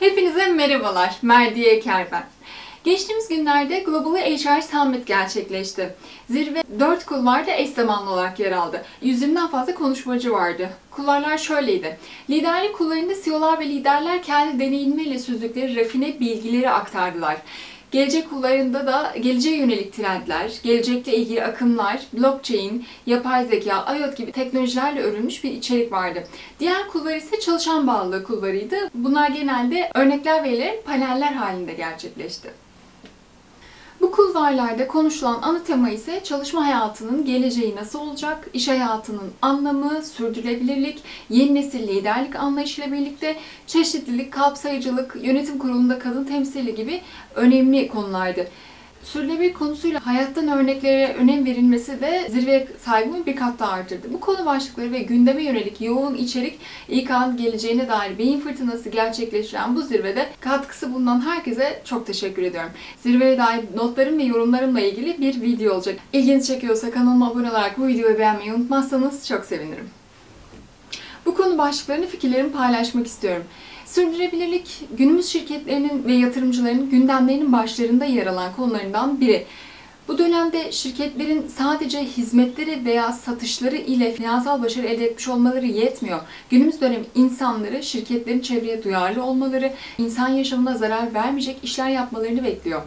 Hepinize merhabalar, Merdiye Eker ben. Geçtiğimiz günlerde Global HR Summit gerçekleşti. Zirve 4 kulvarda eş zamanlı olarak yer aldı. 120'den fazla konuşmacı vardı. Kulvarlar şöyleydi. Liderlik kulvarında CEO'lar ve liderler kendi deneyimleriyle süzdükleri rafine bilgileri aktardılar. Gelecek kullarında da geleceğe yönelik trendler, gelecekle ilgili akımlar, blockchain, yapay zeka, IoT gibi teknolojilerle örülmüş bir içerik vardı. Diğer kulvar ise çalışan bağlılığı kulvarıydı. Bunlar genelde örnekler verilerek paneller halinde gerçekleşti. Bu kulvarlarda konuşulan ana tema ise çalışma hayatının geleceği nasıl olacak, iş hayatının anlamı, sürdürülebilirlik, yeni nesil liderlik anlayışıyla birlikte çeşitlilik, kapsayıcılık, yönetim kurulunda kadın temsili gibi önemli konulardı. Sürdürülebilirlik konusuyla hayattan örneklere önem verilmesi de zirve saygımı bir kat daha artırdı. Bu konu başlıkları ve gündeme yönelik yoğun içerik İK'nın geleceğine dair beyin fırtınası gerçekleştiren bu zirvede katkısı bulunan herkese çok teşekkür ediyorum. Zirveye dair notlarım ve yorumlarımla ilgili bir video olacak. İlginizi çekiyorsa kanalıma abone olarak bu videoyu beğenmeyi unutmazsanız çok sevinirim. Bu konu başlıklarını fikirlerimi paylaşmak istiyorum. Sürdürülebilirlik, günümüz şirketlerinin ve yatırımcıların gündemlerinin başlarında yer alan konularından biri. Bu dönemde şirketlerin sadece hizmetleri veya satışları ile finansal başarı elde etmiş olmaları yetmiyor. Günümüz dönemi insanları şirketlerin çevreye duyarlı olmaları, insan yaşamına zarar vermeyecek işler yapmalarını bekliyor.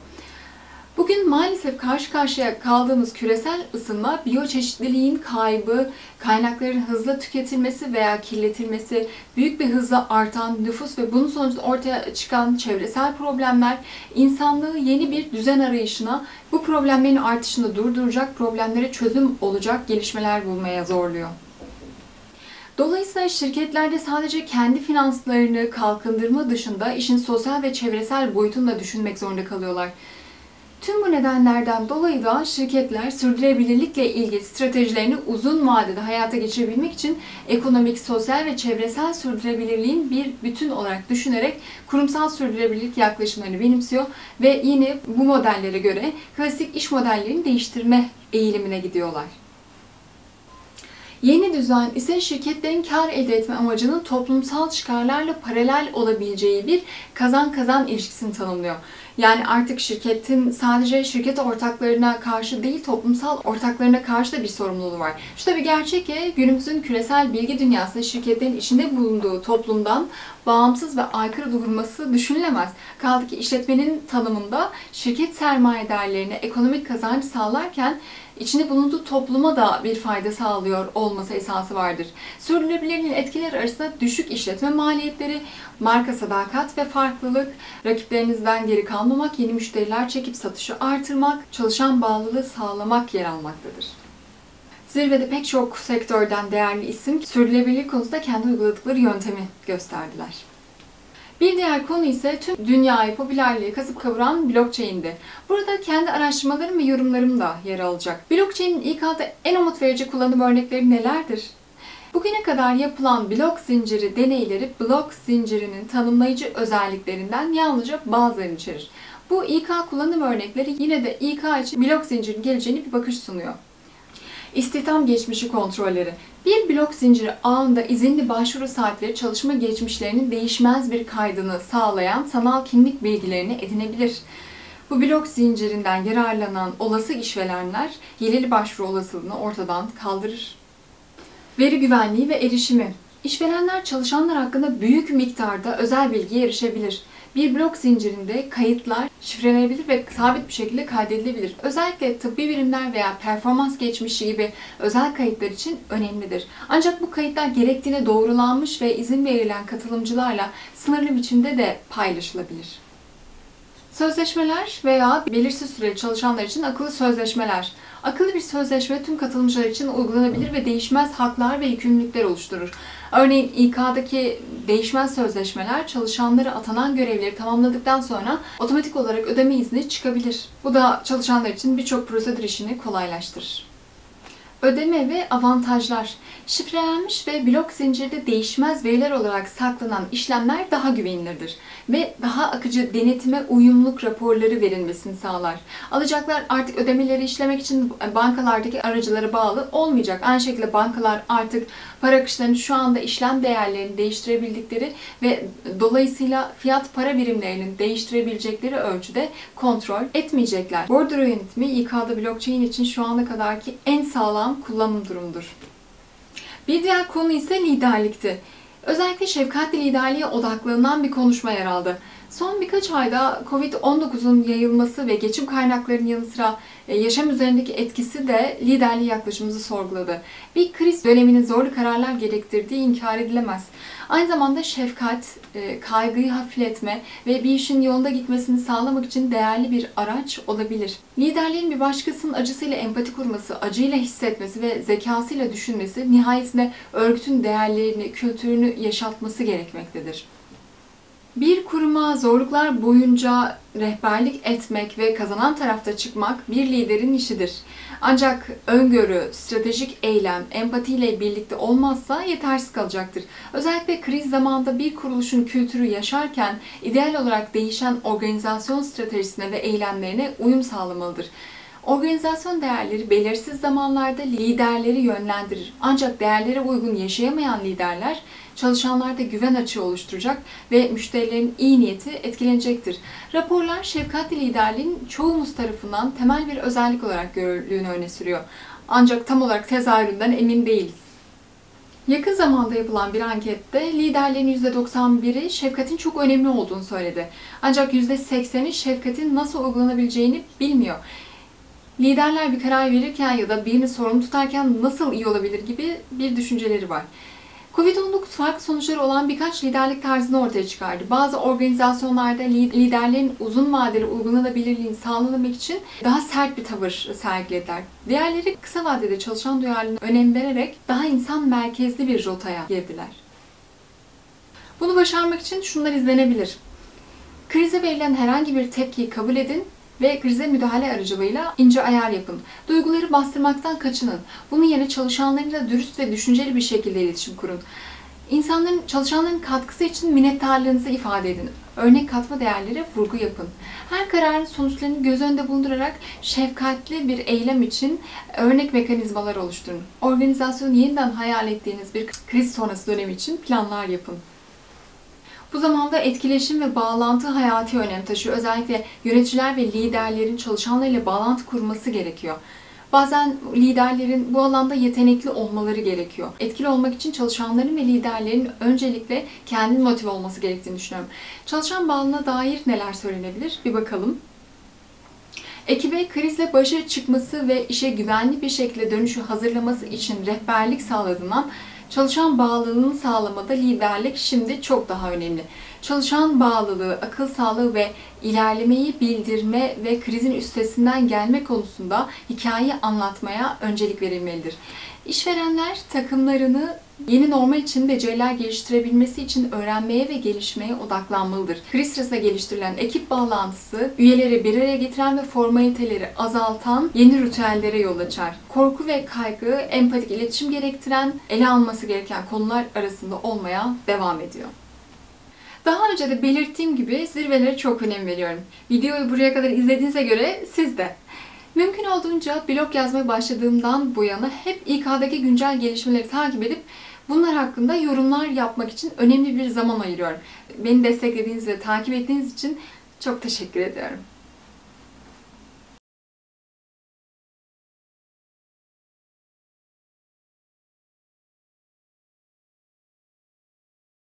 Bugün maalesef karşı karşıya kaldığımız küresel ısınma, biyoçeşitliliğin kaybı, kaynakların hızla tüketilmesi veya kirletilmesi, büyük bir hızla artan nüfus ve bunun sonucunda ortaya çıkan çevresel problemler, insanlığı yeni bir düzen arayışına, bu problemlerin artışını durduracak, problemlere çözüm olacak gelişmeler bulmaya zorluyor. Dolayısıyla şirketlerde sadece kendi finanslarını kalkındırma dışında işin sosyal ve çevresel boyutunu da düşünmek zorunda kalıyorlar. Tüm bu nedenlerden dolayı da şirketler sürdürülebilirlikle ilgili stratejilerini uzun vadede hayata geçirebilmek için ekonomik, sosyal ve çevresel sürdürülebilirliğin bir bütün olarak düşünerek kurumsal sürdürülebilirlik yaklaşımlarını benimsiyor ve yine bu modellere göre klasik iş modellerini değiştirme eğilimine gidiyorlar. Yeni düzen ise şirketlerin kar elde etme amacının toplumsal çıkarlarla paralel olabileceği bir kazan-kazan ilişkisini tanımlıyor. Yani artık şirketin sadece şirket ortaklarına karşı değil, toplumsal ortaklarına karşı da bir sorumluluğu var. Şu da bir gerçek ki günümüzün küresel bilgi dünyasında şirketlerin içinde bulunduğu toplumdan bağımsız ve aykırı durması düşünülemez. Kaldı ki işletmenin tanımında şirket sermayedarlarına ekonomik kazanç sağlarken içinde bulunduğu topluma da bir fayda sağlıyor olması esası vardır. Sürdürülebilirliğin etkileri arasında düşük işletme maliyetleri, marka sadakat ve farklılık, rakiplerinizden geri kalmamak, yeni müşteriler çekip satışı artırmak, çalışan bağlılığı sağlamak yer almaktadır. Zirvede pek çok sektörden değerli isim sürdürülebilirlik konusunda kendi uyguladıkları yöntemi gösterdiler. Bir diğer konu ise tüm dünyayı popülerliğe kasıp kavuran blockchain'di. Burada kendi araştırmalarım ve yorumlarım da yer alacak. Blockchain'in İK'da en umut verici kullanım örnekleri nelerdir? Bugüne kadar yapılan blok zinciri deneyleri blok zincirinin tanımlayıcı özelliklerinden yalnızca bazılarını içerir. Bu İK kullanım örnekleri yine de İK için blok zincirinin geleceğini bir bakış sunuyor. İstihdam geçmişi kontrolleri. Bir blok zinciri ağında izinli başvuru saatleri çalışma geçmişlerinin değişmez bir kaydını sağlayan sanal kimlik bilgilerini edinebilir. Bu blok zincirinden yararlanan olası işverenler hileli başvuru olasılığını ortadan kaldırır. Veri güvenliği ve erişimi. İşverenler çalışanlar hakkında büyük miktarda özel bilgiye erişebilir. Bir blok zincirinde kayıtlar şifrelenebilir ve sabit bir şekilde kaydedilebilir. Özellikle tıbbi birimler veya performans geçmişi gibi özel kayıtlar için önemlidir. Ancak bu kayıtlar gerektiğine doğrulanmış ve izin verilen katılımcılarla sınırlı biçimde de paylaşılabilir. Sözleşmeler veya belirsiz süreli çalışanlar için akıllı sözleşmeler. Akıllı bir sözleşme tüm katılımcılar için uygulanabilir ve değişmez haklar ve yükümlülükler oluşturur. Örneğin İK'daki değişmez sözleşmeler çalışanları atanan görevleri tamamladıktan sonra otomatik olarak ödeme izni çıkabilir. Bu da çalışanlar için birçok prosedür işini kolaylaştırır. Ödeme ve avantajlar. Şifrelenmiş ve blok zincirde değişmez veriler olarak saklanan işlemler daha güvenilirdir ve daha akıcı denetime uyumluluk raporları verilmesini sağlar. Alacaklar artık ödemeleri işlemek için bankalardaki aracılara bağlı olmayacak. Aynı şekilde bankalar artık para akışlarını şu anda işlem değerlerini değiştirebildikleri ve dolayısıyla fiyat para birimlerinin değiştirebilecekleri ölçüde kontrol etmeyecekler. Bordro yönetimi İK'da blockchain için şu ana kadarki en sağlam kullanım durumudur. Bir diğer konu ise liderlikti. Özellikle şefkatli liderliğe odaklanan bir konuşma yer aldı. Son birkaç ayda Covid-19'un yayılması ve geçim kaynaklarının yanı sıra yaşam üzerindeki etkisi de liderliğe yaklaşımımızı sorguladı. Bir kriz döneminin zorlu kararlar gerektirdiği inkar edilemez. Aynı zamanda şefkat, kaygıyı hafifletme ve bir işin yolunda gitmesini sağlamak için değerli bir araç olabilir. Liderlerin bir başkasının acısıyla empati kurması, acıyla hissetmesi ve zekasıyla düşünmesi nihayetinde örgütün değerlerini, kültürünü yaşatması gerekmektedir. Bir kuruma zorluklar boyunca rehberlik etmek ve kazanan tarafta çıkmak bir liderin işidir. Ancak öngörü, stratejik eylem, empatiyle birlikte olmazsa yetersiz kalacaktır. Özellikle kriz zamanında bir kuruluşun kültürü yaşarken ideal olarak değişen organizasyon stratejisine ve eylemlerine uyum sağlamalıdır. Organizasyon değerleri belirsiz zamanlarda liderleri yönlendirir. Ancak değerlere uygun yaşayamayan liderler çalışanlarda güven açığı oluşturacak ve müşterilerin iyi niyeti etkilenecektir. Raporlar şefkatli liderliğin çoğumuz tarafından temel bir özellik olarak görüldüğünü öne sürüyor. Ancak tam olarak tezahüründen emin değiliz. Yakın zamanda yapılan bir ankette liderlerin %91'i şefkatin çok önemli olduğunu söyledi. Ancak %80'i şefkatin nasıl uygulanabileceğini bilmiyor. Liderler bir karar verirken ya da birini sorumlu tutarken nasıl iyi olabilir gibi bir düşünceleri var. Covid-19 farklı sonuçları olan birkaç liderlik tarzını ortaya çıkardı. Bazı organizasyonlarda liderlerin uzun vadeli uygulanabilirliğini sağlamak için daha sert bir tavır sergilediler. Diğerleri kısa vadede çalışan duyarlılığına önem vererek daha insan merkezli bir rotaya girdiler. Bunu başarmak için şunlar izlenebilir. Krize verilen herhangi bir tepkiyi kabul edin ve krize müdahale aracılığıyla ince ayar yapın. Duyguları bastırmaktan kaçının. Bunun yerine çalışanlarıyla dürüst ve düşünceli bir şekilde iletişim kurun. Çalışanların katkısı için minnettarlığınızı ifade edin. Örnek katma değerlere vurgu yapın. Her kararın sonuçlarını göz önünde bulundurarak şefkatli bir eylem için örnek mekanizmalar oluşturun. Organizasyonu yeniden hayal ettiğiniz bir kriz sonrası dönemi için planlar yapın. Bu zamanda etkileşim ve bağlantı hayati önem taşıyor. Özellikle yöneticiler ve liderlerin çalışanlarıyla bağlantı kurması gerekiyor. Bazen liderlerin bu alanda yetenekli olmaları gerekiyor. Etkili olmak için çalışanların ve liderlerin öncelikle kendini motive olması gerektiğini düşünüyorum. Çalışan bağlılığına dair neler söylenebilir? Bir bakalım. Ekibe krizle başa çıkması ve işe güvenli bir şekilde dönüşü hazırlaması için rehberlik sağladığından çalışan bağlılığını sağlamada liderlik şimdi çok daha önemli. Çalışan bağlılığı, akıl sağlığı ve ilerlemeyi bildirme ve krizin üstesinden gelme konusunda hikayeyi anlatmaya öncelik verilmelidir. İşverenler takımlarını yeni normal için beceriler geliştirebilmesi için öğrenmeye ve gelişmeye odaklanmalıdır. Kriz sırasında geliştirilen ekip bağlantısı, üyeleri bir araya getiren ve formaliteleri azaltan yeni ritüellere yol açar. Korku ve kaygı, empatik iletişim gerektiren, ele alınması gereken konular arasında olmaya devam ediyor. Daha önce de belirttiğim gibi zirvelere çok önem veriyorum. Videoyu buraya kadar izlediğinize göre siz de. Mümkün olduğunca blog yazmaya başladığımdan bu yana hep İK'daki güncel gelişmeleri takip edip bunlar hakkında yorumlar yapmak için önemli bir zaman ayırıyorum. Beni desteklediğiniz ve takip ettiğiniz için çok teşekkür ediyorum.